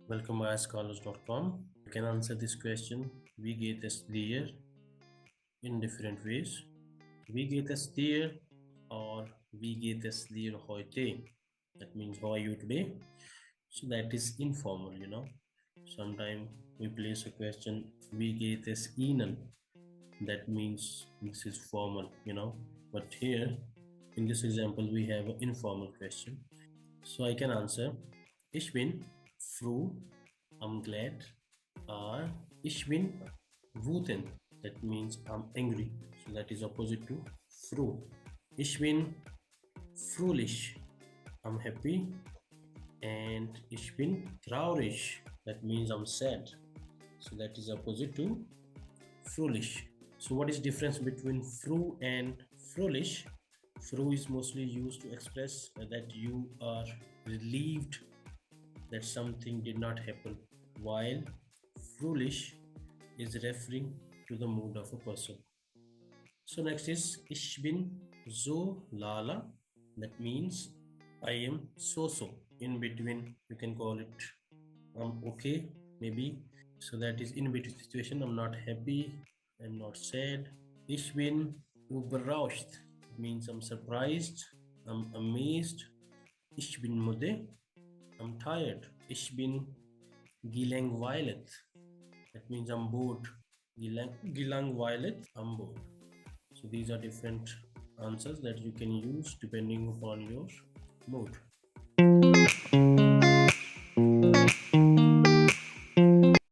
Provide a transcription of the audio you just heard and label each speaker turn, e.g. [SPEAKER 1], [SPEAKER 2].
[SPEAKER 1] Welcome by scholars.com. You can answer this question. Wie geht es dir? In different ways. Wie geht es dir? Or wie geht es dir heute? That means how are you today? So that is informal. Sometimes we place a question, wie geht es Ihnen? That means this is formal. But here, in this example, we have an informal question. So I can answer, ich bin froh, I'm glad, or ich bin wütend. That means I'm angry. So that is opposite to froh. Ich bin fröhlich, I'm happy, and ich bin traurig. That means I'm sad. So that is opposite to fröhlich. So what is difference between froh and fröhlich? Froh is mostly used to express that you are relieved that something did not happen, while fröhlich is referring to the mood of a person. So next is ich bin so lala. That means I am so. In between, you can call it I'm okay, maybe. So that is in between situation. I'm not happy, I'm not sad. Ich bin überrascht. It means I'm surprised, I'm amazed. Ich bin müde, I'm tired. Ich bin gelangweilt. That means I'm bored. Gelangweilt, I'm bored. So these are different answers that you can use depending upon your mood.